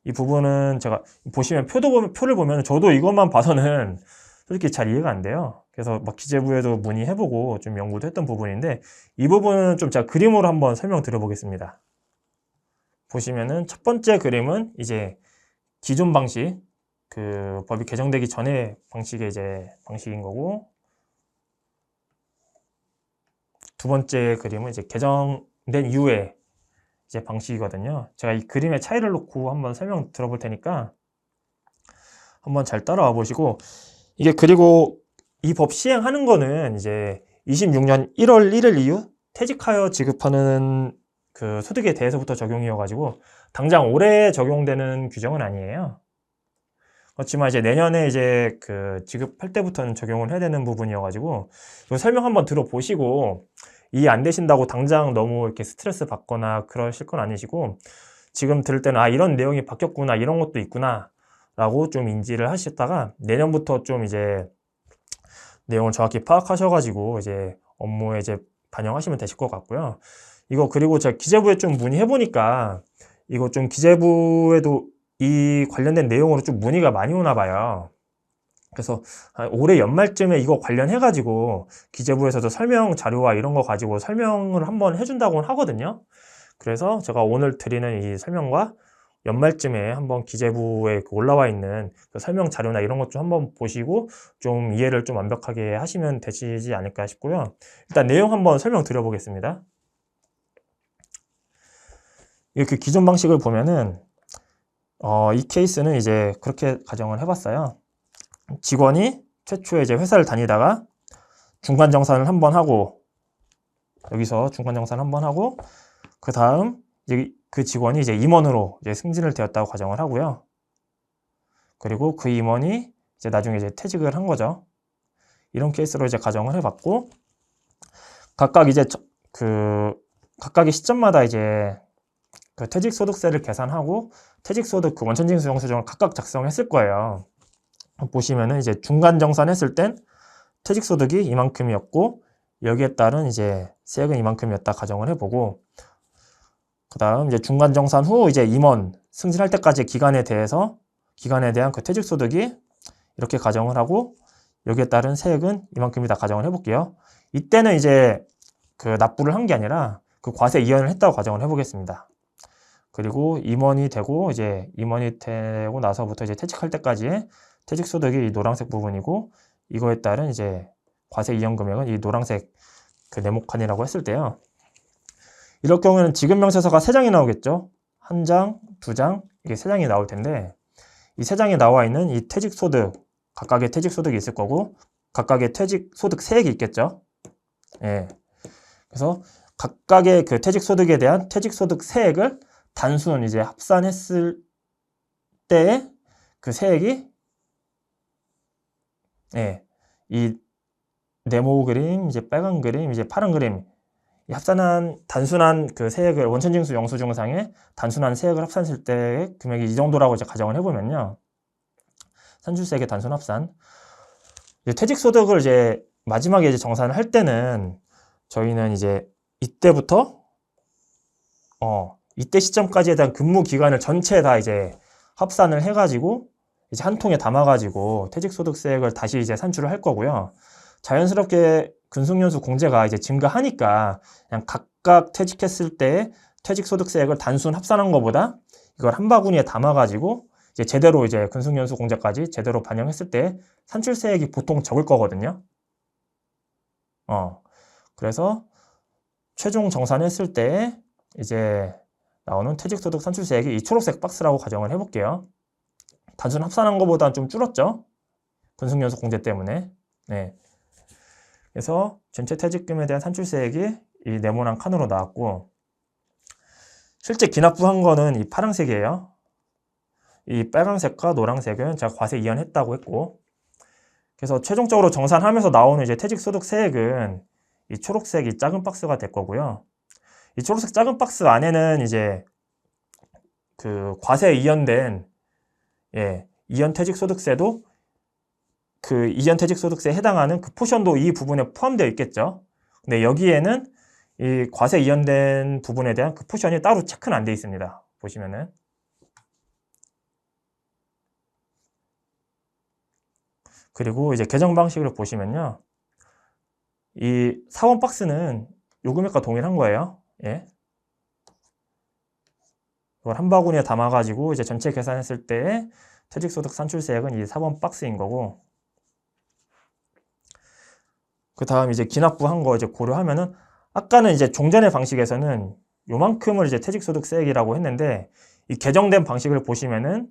이 부분은 제가 보시면 표를 보면 저도 이것만 봐서는 솔직히 잘 이해가 안 돼요. 그래서 막 기재부에도 문의해보고 좀 연구도 했던 부분인데, 이 부분은 좀 제가 그림으로 한번 설명드려 보겠습니다. 보시면은 첫 번째 그림은 이제 기존 방식, 그 법이 개정되기 전에 방식의 이제 방식인 거고, 두 번째 그림은 이제 개정된 이후에 이제 방식이거든요. 제가 이 그림의 차이를 놓고 한번 설명 들어볼 테니까 한번 잘 따라와 보시고, 이게 그리고 이 법 시행하는 거는 이제 26년 1월 1일 이후 퇴직하여 지급하는 그 소득에 대해서부터 적용이어가지고 당장 올해 적용되는 규정은 아니에요. 그렇지만 이제 내년에 이제 그 지급할 때부터는 적용을 해야 되는 부분이어가지고 이거 설명 한번 들어보시고 이해 안 되신다고 당장 너무 이렇게 스트레스 받거나 그러실 건 아니시고, 지금 들을 때는 아, 이런 내용이 바뀌었구나, 이런 것도 있구나 라고 좀 인지를 하셨다가 내년부터 좀 이제 내용을 정확히 파악하셔가지고 이제 업무에 이제 반영하시면 되실 것 같고요. 이거 그리고 제가 기재부에 좀 문의해 보니까 이거 좀 기재부에도 이 관련된 내용으로 좀 문의가 많이 오나 봐요. 그래서 올해 연말쯤에 이거 관련해 가지고 기재부에서도 설명 자료와 이런 거 가지고 설명을 한번 해준다고는 하거든요. 그래서 제가 오늘 드리는 이 설명과 연말쯤에 한번 기재부에 올라와 있는 그 설명 자료나 이런 것 좀 한번 보시고 좀 이해를 좀 완벽하게 하시면 되시지 않을까 싶고요. 일단 내용 한번 설명 드려보겠습니다. 이렇게 기존 방식을 보면은 이 케이스는 이제 그렇게 가정을 해봤어요. 직원이 최초에 이제 회사를 다니다가 중간 정산을 한번 하고, 여기서 중간 정산을 한번 하고, 그 다음 이제 그 직원이 이제 임원으로 이제 승진을 되었다고 가정을 하고요. 그리고 그 임원이 이제 나중에 이제 퇴직을 한 거죠. 이런 케이스로 이제 가정을 해봤고, 각각 이제 각각의 시점마다 이제 그 퇴직소득세를 계산하고 퇴직소득 그 원천징수 영수증을 각각 작성했을 거예요. 보시면은 이제 중간 정산했을 땐 퇴직소득이 이만큼이었고 여기에 따른 이제 세액은 이만큼이었다 가정을 해보고, 그 다음 이제 중간 정산 후 이제 임원 승진할 때까지 기간에 대한 그 퇴직소득이 이렇게 가정을 하고 여기에 따른 세액은 이만큼이다 가정을 해볼게요. 이때는 이제 그 납부를 한 게 아니라 그 과세 이연을 했다고 가정을 해보겠습니다. 그리고 임원이 되고 나서부터 이제 퇴직할 때까지의 퇴직소득이 이 노란색 부분이고, 이거에 따른 이제 과세 이연 금액은 이 노란색 그 네모칸이라고 했을 때요. 이럴 경우에는 지급 명세서가 3장이 나오겠죠. 1장, 2장, 이게 3장이 나올 텐데, 이 3장에 나와 있는 이 퇴직소득, 각각의 퇴직소득이 있을 거고, 각각의 퇴직소득 세액이 있겠죠. 예. 그래서 각각의 그 퇴직소득에 대한 퇴직소득 세액을 단순 이제 합산했을 때의 그 세액이, 예, 이 네모 그림, 이제 빨간 그림, 이제 파란 그림, 이 합산한 단순한 그 세액을 원천징수 영수증상에 단순한 세액을 합산했을 때의 금액이 이 정도라고 이제 가정을 해보면요. 산출세액의 단순 합산. 이제 퇴직소득을 이제 마지막에 이제 정산을 할 때는 저희는 이제 이때부터 이때 시점까지에 대한 근무 기간을 전체 다 이제 합산을 해가지고 이제 한 통에 담아가지고 퇴직소득세액을 다시 이제 산출을 할 거고요. 자연스럽게 근속연수 공제가 이제 증가하니까 그냥 각각 퇴직했을 때 퇴직소득세액을 단순 합산한 것보다 이걸 한 바구니에 담아가지고 이제 제대로 이제 근속연수 공제까지 제대로 반영했을 때 산출세액이 보통 적을 거거든요. 그래서 최종 정산했을 때 이제 나오는 퇴직소득 산출세액이 이 초록색 박스라고 가정을 해볼게요. 단순 합산한 것보다는 좀 줄었죠. 근속연수 공제 때문에. 네. 그래서 전체 퇴직금에 대한 산출세액이 이 네모난 칸으로 나왔고, 실제 기납부한 거는 이 파란색이에요. 이 빨간색과 노란색은 제가 과세 이연했다고 했고, 그래서 최종적으로 정산하면서 나오는 이제 퇴직소득세액은 이 초록색 이 작은 박스가 될 거고요. 이 초록색 작은 박스 안에는 이제 그 과세 이연된 이연 퇴직소득세도 그 이연 퇴직소득세에 해당하는 그 포션도 이 부분에 포함되어 있겠죠. 근데 여기에는 이 과세 이연된 부분에 대한 그 포션이 따로 체크는 안 되어 있습니다. 보시면은. 그리고 이제 계정 방식으로 보시면요. 이 4번 박스는 요 금액과 동일한 거예요. 예. 이걸 한 바구니에 담아가지고 이제 전체 계산했을 때 퇴직소득 산출세액은 이 4번 박스인 거고, 그 다음 이제 기납부 한 거 이제 고려하면은, 아까는 이제 종전의 방식에서는 요만큼을 이제 퇴직소득세액이라고 했는데, 이 개정된 방식을 보시면은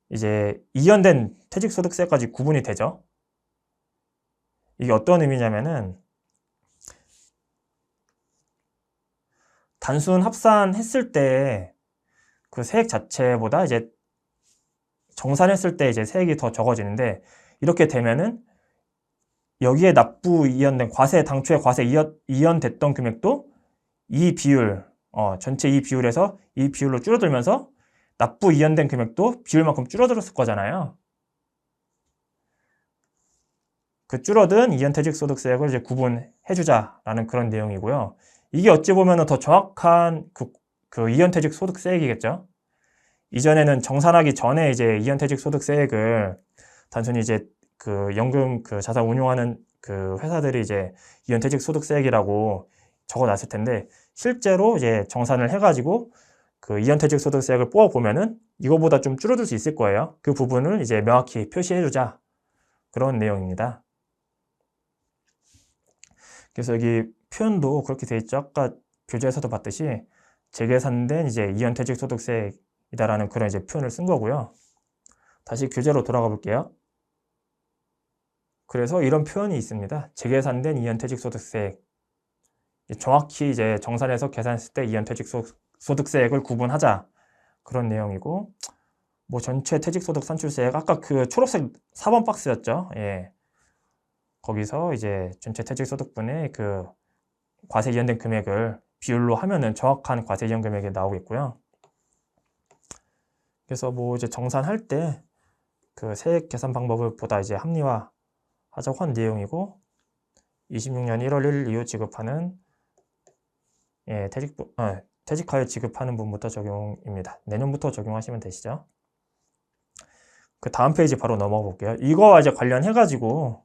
이제 이연된 퇴직소득세까지 구분이 되죠. 이게 어떤 의미냐면은, 단순 합산했을 때 그 세액 자체보다 이제 정산했을 때 이제 세액이 더 적어지는데, 이렇게 되면은 여기에 납부 이연된 당초에 과세 이연됐던 금액도 이 비율, 전체 이 비율에서 이 비율로 줄어들면서 납부 이연된 금액도 비율만큼 줄어들었을 거잖아요. 그 줄어든 이연퇴직소득세액을 이제 구분해주자라는 그런 내용이고요. 이게 어찌 보면 더 정확한 그 이연퇴직소득세액이겠죠. 이전에는 정산하기 전에 이제 이연퇴직소득세액을 단순히 이제 그 연금 그 자산 운용하는 그 회사들이 이제 이연퇴직소득세액이라고 적어놨을 텐데, 실제로 이제 정산을 해가지고 그 이연퇴직소득세액을 뽑아보면은 이거보다 좀 줄어들 수 있을 거예요. 그 부분을 이제 명확히 표시해주자, 그런 내용입니다. 그래서 여기 표현도 그렇게 돼 있죠. 아까 교재에서도 봤듯이 재계산된 이제 이연퇴직소득세이다라는 그런 이제 표현을 쓴 거고요. 다시 교재로 돌아가 볼게요. 그래서 이런 표현이 있습니다. 재계산된 이연퇴직소득세액. 정확히 이제 정산해서 계산했을 때 이연퇴직소득세액을 구분하자, 그런 내용이고, 뭐 전체 퇴직소득 산출세액, 아까 그 초록색 4번 박스였죠. 예. 거기서 이제 전체 퇴직소득분의 그 과세 이연된 금액을 비율로 하면은 정확한 과세 이연 금액이 나오겠고요. 그래서 뭐 이제 정산할 때 그 세액 계산 방법을 보다 이제 합리화하자고 한 내용이고, 26년 1월 1일 이후 지급하는 퇴직하여 지급하는 분부터 적용입니다. 내년부터 적용하시면 되시죠. 그 다음 페이지 바로 넘어가 볼게요. 이거와 이제 관련해가지고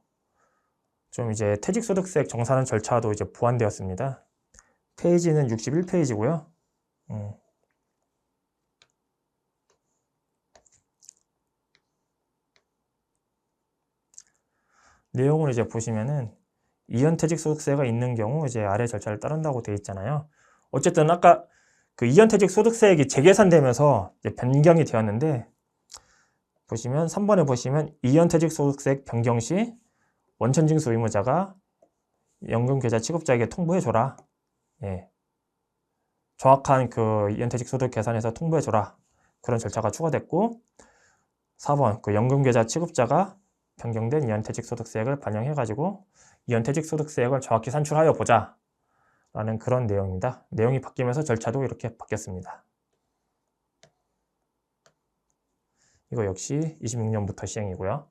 좀 이제 퇴직소득세액 정산하는 절차도 이제 보완되었습니다. 페이지는 61페이지고요. 내용을 이제 보시면은 이연퇴직소득세가 있는 경우 이제 아래 절차를 따른다고 되어 있잖아요. 어쨌든 아까 그 이연퇴직소득세액이 재계산되면서 이제 변경이 되었는데, 보시면 3번에 보시면 이연퇴직소득세액 변경 시 원천징수 의무자가 연금계좌 취급자에게 통보해줘라. 예. 정확한 그 이연퇴직소득 계산해서 통보해줘라. 그런 절차가 추가됐고, 4번 그 연금계좌 취급자가 변경된 이연퇴직소득세액을 반영해가지고 이연퇴직소득세액을 정확히 산출하여 보자, 라는 그런 내용입니다. 내용이 바뀌면서 절차도 이렇게 바뀌었습니다. 이거 역시 26년부터 시행이고요.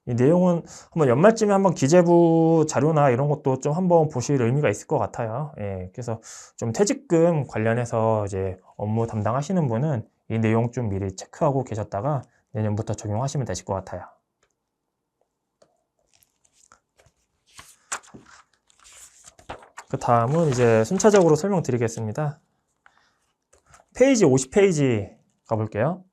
이 내용은 한번 연말쯤에 한번 기재부 자료나 이런 것도 좀 한번 보실 의미가 있을 것 같아요. 예, 그래서 좀 퇴직금 관련해서 이제 업무 담당하시는 분은 이 내용 좀 미리 체크하고 계셨다가 내년부터 적용하시면 되실 것 같아요. 그 다음은 이제 순차적으로 설명드리겠습니다. 페이지 50페이지 가볼게요.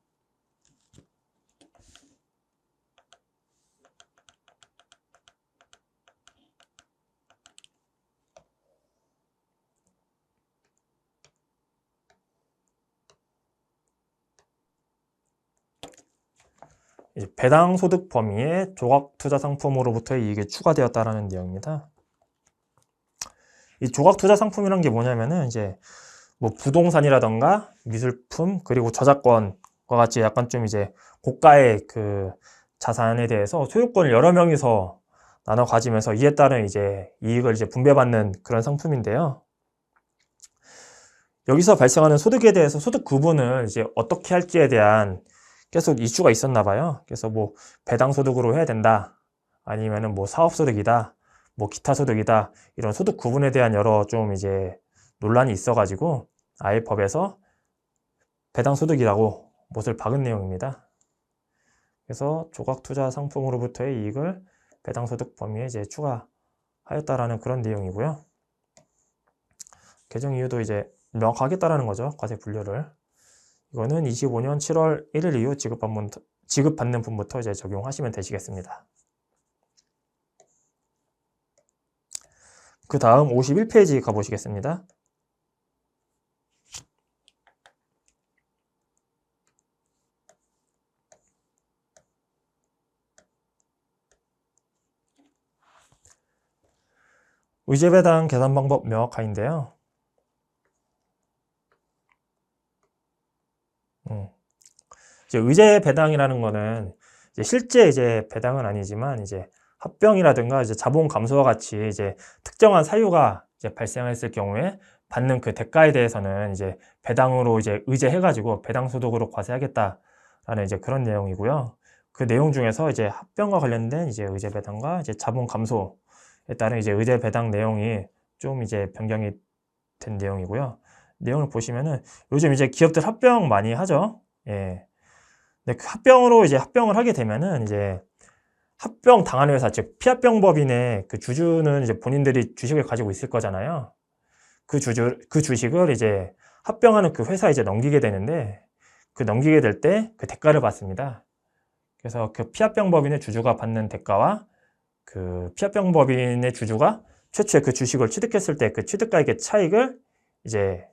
배당 소득 범위에 조각 투자 상품으로부터의 이익이 추가되었다라는 내용입니다. 이 조각 투자 상품이란 게 뭐냐면은 이제 뭐 부동산이라던가 미술품 그리고 저작권과 같이 약간 좀 이제 고가의 그 자산에 대해서 소유권을 여러 명이서 나눠 가지면서 이에 따른 이제 이익을 이제 분배받는 그런 상품인데요. 여기서 발생하는 소득에 대해서 소득 구분을 이제 어떻게 할지에 대한 계속 이슈가 있었나 봐요. 그래서 뭐 배당 소득으로 해야 된다, 아니면은 뭐 사업 소득이다, 뭐 기타 소득이다, 이런 소득 구분에 대한 여러 좀 이제 논란이 있어가지고 아예 법에서 배당 소득이라고 못을 박은 내용입니다. 그래서 조각 투자 상품으로부터의 이익을 배당 소득 범위에 이제 추가하였다라는 그런 내용이고요. 개정 이유도 이제 명확하겠다라는 거죠. 과세 분류를. 이거는 25년 7월 1일 이후 지급받는 분부터 이제 적용하시면 되시겠습니다. 그 다음 51페이지 가보시겠습니다. 의제배당 계산 방법 명확화인데요. 이제 의제 배당이라는 거는 이제 실제 이제 배당은 아니지만 이제 합병이라든가 이제 자본 감소와 같이 이제 특정한 사유가 이제 발생했을 경우에 받는 그 대가에 대해서는 이제 배당으로 이제 의제해가지고 배당 소득으로 과세하겠다라는 이제 그런 내용이고요. 그 내용 중에서 이제 합병과 관련된 이제 의제 배당과 이제 자본 감소에 따른 이제 의제 배당 내용이 좀 이제 변경이 된 내용이고요. 내용을 보시면은 요즘 이제 기업들 합병 많이 하죠. 예. 근데 그 합병으로 이제 합병을 하게 되면은 이제 합병 당하는 회사, 즉 피합병법인의 그 주주는 이제 본인들이 주식을 가지고 있을 거잖아요. 그 주식을 이제 합병하는 그 회사에 이제 넘기게 되는데 그 넘기게 될 때 그 대가를 받습니다. 그래서 그 피합병법인의 주주가 받는 대가와 그 피합병법인의 주주가 최초에 그 주식을 취득했을 때 그 취득가액의 차익을 이제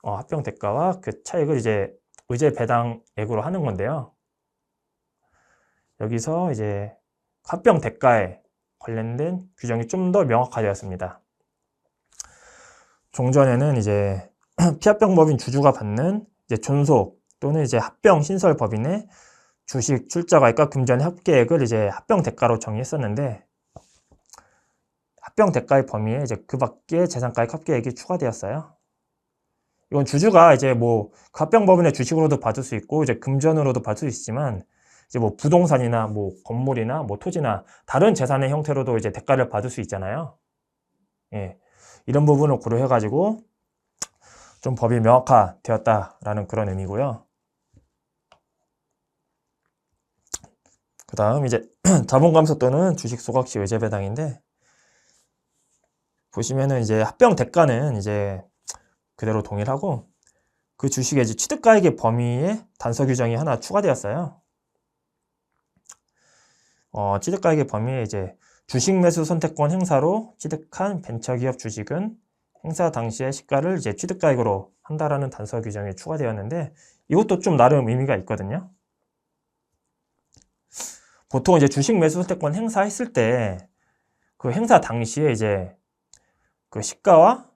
합병 대가와 그 차익을 이제 의제 배당액으로 하는 건데요. 여기서 이제 합병 대가에 관련된 규정이 좀 더 명확화되었습니다. 종전에는 이제 피합병법인 주주가 받는 이제 존속 또는 이제 합병 신설 법인의 주식 출자가액과 금전 합계액을 이제 합병 대가로 정의했었는데 합병 대가의 범위에 이제 그 밖에 재산가액 합계액이 추가되었어요. 이건 주주가 이제 뭐 합병법인의 주식으로도 받을 수 있고 이제 금전으로도 받을 수 있지만 이제 뭐 부동산이나 뭐 건물이나 뭐 토지나 다른 재산의 형태로도 이제 대가를 받을 수 있잖아요. 예. 이런 부분을 고려해가지고 좀 법이 명확화되었다라는 그런 의미고요. 그 다음 이제 자본감소 또는 주식 소각 시 의제 배당인데 보시면은 이제 합병 대가는 이제 그대로 동일하고 그 주식의 이제 취득가액의 범위에 단서 규정이 하나 추가되었어요. 취득가액의 범위에 이제 주식 매수 선택권 행사로 취득한 벤처기업 주식은 행사 당시의 시가를 이제 취득가액으로 한다라는 단서 규정이 추가되었는데 이것도 좀 나름 의미가 있거든요. 보통 이제 주식 매수 선택권 행사했을 때 그 행사 당시에 이제 그 시가와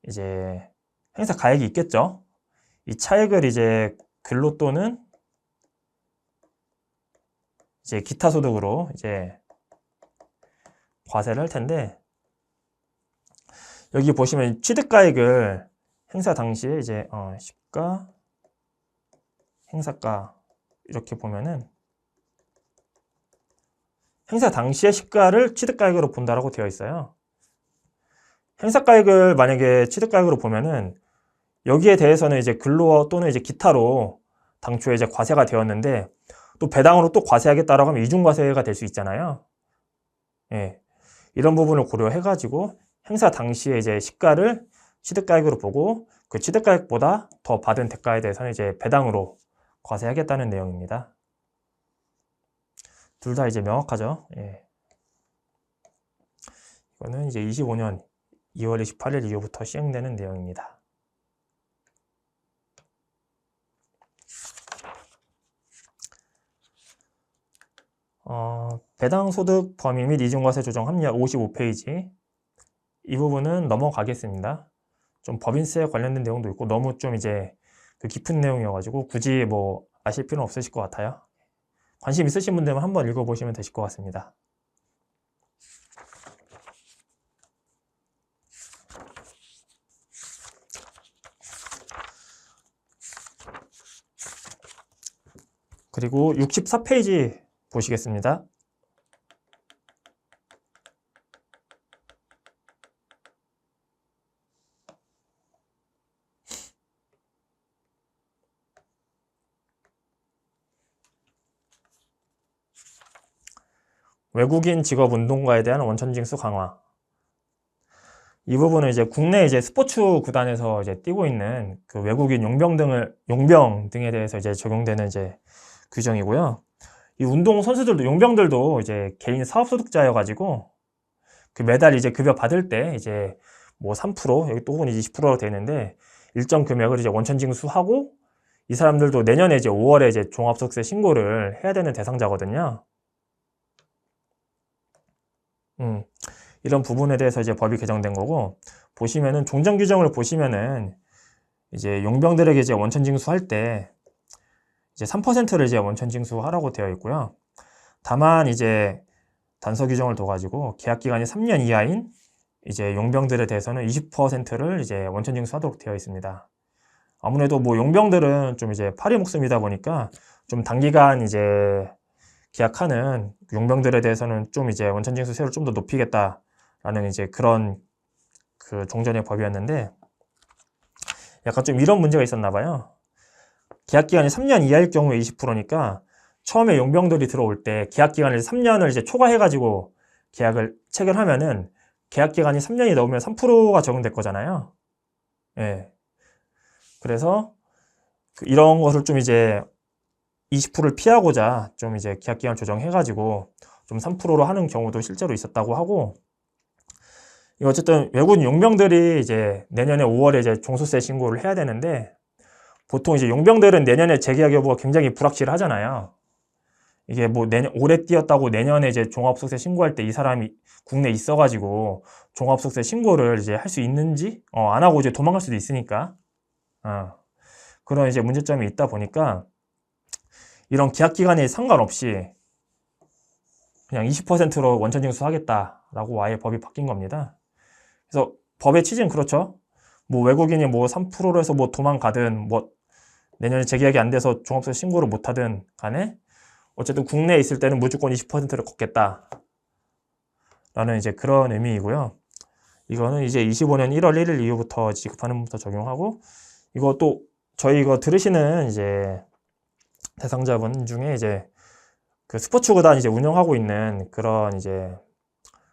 이제 행사 가액이 있겠죠. 이 차액을 이제 근로 또는 이제 기타 소득으로 이제 과세를 할 텐데 여기 보시면 취득가액을 행사 당시에 이제 시가, 행사가 이렇게 보면은 행사 당시의 시가를 취득가액으로 본다라고 되어 있어요. 행사가액을 만약에 취득가액으로 보면은 여기에 대해서는 이제 근로 또는 이제 기타로 당초에 이제 과세가 되었는데 또 배당으로 또 과세하겠다라고 하면 이중과세가 될 수 있잖아요. 예. 이런 부분을 고려해가지고 행사 당시에 이제 시가를 취득가액으로 보고 그 취득가액보다 더 받은 대가에 대해서는 이제 배당으로 과세하겠다는 내용입니다. 둘 다 이제 명확하죠. 예. 이거는 이제 25년 2월 28일 이후부터 시행되는 내용입니다. 배당소득 범위 및 이중과세 조정 합리화 55페이지 이 부분은 넘어가겠습니다. 좀 법인세에 관련된 내용도 있고 너무 좀 이제 그 깊은 내용이어가지고 굳이 뭐 아실 필요는 없으실 것 같아요. 관심 있으신 분들은 한번 읽어보시면 되실 것 같습니다. 그리고 64페이지 보시겠습니다. 외국인 직업 운동가에 대한 원천징수 강화. 이 부분은 이제 국내 이제 스포츠 구단에서 이제 뛰고 있는 그 외국인 용병 등에 대해서 이제 적용되는 이제 규정이고요. 이 운동 선수들도 용병들도 이제 개인 사업 소득자여가지고 그 매달 이제 급여 받을 때 이제 뭐 3% 여기 또 혹은 20%로 되는데 일정 금액을 이제 원천징수하고 이 사람들도 내년에 이제 5월에 이제 종합소득세 신고를 해야 되는 대상자거든요. 이런 부분에 대해서 이제 법이 개정된 거고 보시면은 종전 규정을 보시면은 이제 용병들에게 이제 원천징수할 때 이제 3%를 이제 원천 징수하라고 되어 있고요. 다만 이제 단서 규정을 둬가지고 계약 기간이 3년 이하인 이제 용병들에 대해서는 20%를 이제 원천 징수하도록 되어 있습니다. 아무래도 뭐 용병들은 좀 이제 파리 목숨이다 보니까 좀 단기간 이제 계약하는 용병들에 대해서는 좀 이제 원천 징수 세율을 좀 더 높이겠다라는 이제 그런 그 종전의 법이었는데, 약간 좀 이런 문제가 있었나 봐요. 계약 기간이 3년 이하일 경우에 20%니까 처음에 용병들이 들어올 때 계약 기간을 3년을 이제 초과해가지고 계약을 체결하면은 계약 기간이 3년이 넘으면 3%가 적용될 거잖아요. 예. 그래서 이런 것을 좀 이제 20%를 피하고자 좀 이제 계약 기간 조정해가지고 좀 3%로 하는 경우도 실제로 있었다고 하고, 어쨌든 외국인 용병들이 이제 내년에 5월에 이제 종소세 신고를 해야 되는데, 보통 이제 용병들은 내년에 재계약 여부가 굉장히 불확실하잖아요. 이게 뭐 올해 뛰었다고 내년에 이제 종합소득세 신고할 때 이 사람이 국내에 있어가지고 종합소득세 신고를 이제 할 수 있는지, 안 하고 이제 도망갈 수도 있으니까, 그런 이제 문제점이 있다 보니까 이런 계약 기간에 상관없이 그냥 20%로 원천 징수하겠다라고 아예 법이 바뀐 겁니다. 그래서 법의 취지는 그렇죠. 뭐 외국인이 뭐 3%로 해서 뭐 도망가든 뭐 내년에 재계약이 안 돼서 종합소득세 신고를 못 하든 간에 어쨌든 국내에 있을 때는 무조건 20%를 걷겠다 라는 이제 그런 의미이고요. 이거는 이제 25년 1월 1일 이후부터 지급하는 부터 적용하고, 이거 또 저희 이거 들으시는 이제 대상자분 중에 이제 그 스포츠 구단 이제 운영하고 있는 그런 이제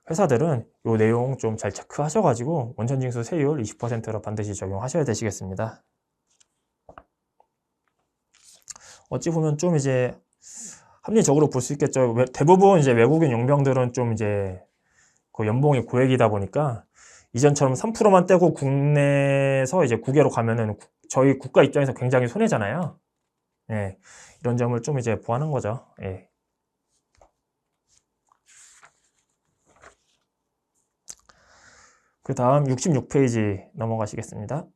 회사들은 이 내용 좀 잘 체크하셔가지고 원천 징수 세율 20%로 반드시 적용하셔야 되시겠습니다. 어찌 보면 좀 이제 합리적으로 볼 수 있겠죠. 대부분 이제 외국인 용병들은 좀 이제 그 연봉이 고액이다 보니까 이전처럼 3%만 떼고 국내에서 이제 국외로 가면은 저희 국가 입장에서 굉장히 손해잖아요. 예, 이런 점을 좀 이제 보완한 거죠. 예. 그 다음 66페이지 넘어가시겠습니다.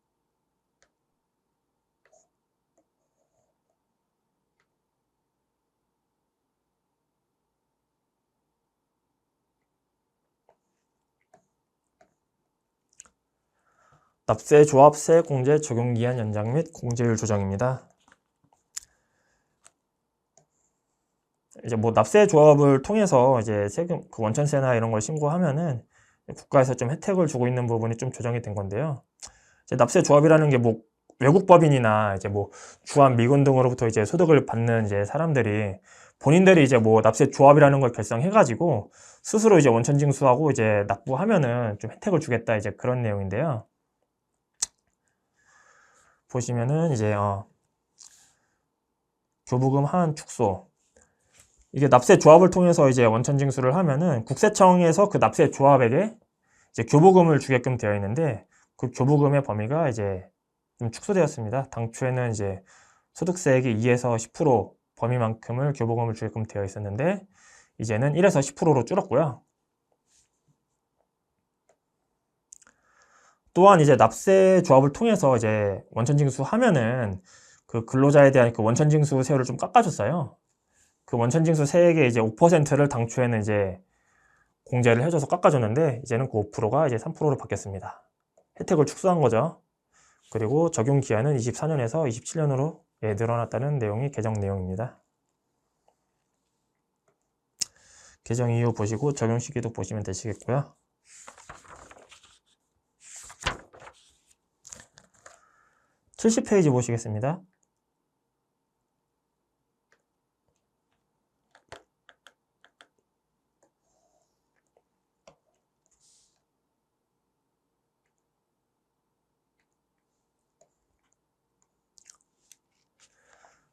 납세 조합 세액 공제 적용 기한 연장 및 공제율 조정입니다. 이제 뭐 납세 조합을 통해서 이제 세금 그 원천세나 이런 걸 신고하면은 국가에서 좀 혜택을 주고 있는 부분이 좀 조정이 된 건데요. 이제 납세 조합이라는 게 뭐 외국 법인이나 이제 뭐 주한 미군 등으로부터 이제 소득을 받는 이제 사람들이 본인들이 이제 뭐 납세 조합이라는 걸 결성해가지고 스스로 이제 원천 징수하고 이제 납부하면은 좀 혜택을 주겠다 이제 그런 내용인데요. 보시면은 이제 교부금 하한 축소, 이게 납세 조합을 통해서 이제 원천 징수를 하면은 국세청에서 그 납세 조합에게 이제 교부금을 주게끔 되어 있는데, 그 교부금의 범위가 이제 좀 축소되었습니다. 당초에는 이제 소득세액이 2에서 10% 범위만큼을 교부금을 주게끔 되어 있었는데 이제는 1에서 10%로 줄었고요. 또한 이제 납세 조합을 통해서 이제 원천 징수하면은 그 근로자에 대한 그 원천 징수 세율을 좀 깎아줬어요. 그 원천 징수 세액의 이제 5%를 당초에는 이제 공제를 해줘서 깎아줬는데 이제는 그 5%가 이제 3%로 바뀌었습니다. 혜택을 축소한 거죠. 그리고 적용 기한은 24년에서 27년으로 늘어났다는 내용이 개정 내용입니다. 개정 이후 보시고 적용 시기도 보시면 되시겠고요. (70페이지) 보시겠습니다.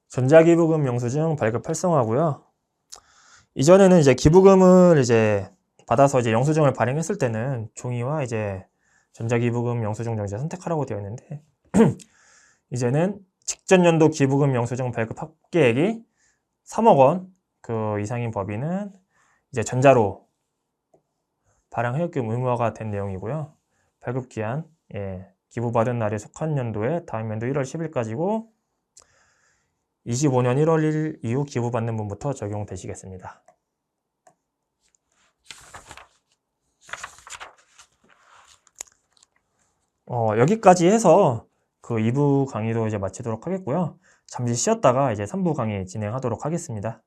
전자기부금 영수증 발급 활성화고요. 이전에는 이제 기부금을 이제 받아서 이제 영수증을 발행했을 때는 종이와 이제 전자기부금 영수증 정지 선택하라고 되어 있는데 이제는 직전 연도 기부금 영수증 발급 합계액이 3억 원 그 이상인 법인은 이제 전자로 발행하게끔 의무화가 된 내용이고요. 발급 기한, 기부받은 날에 속한 연도에 다음 연도 1월 10일까지고 25년 1월 1일 이후 기부받는 분부터 적용되시겠습니다. 여기까지 해서 그 2부 강의도 이제 마치도록 하겠고요. 잠시 쉬었다가 이제 3부 강의 진행하도록 하겠습니다.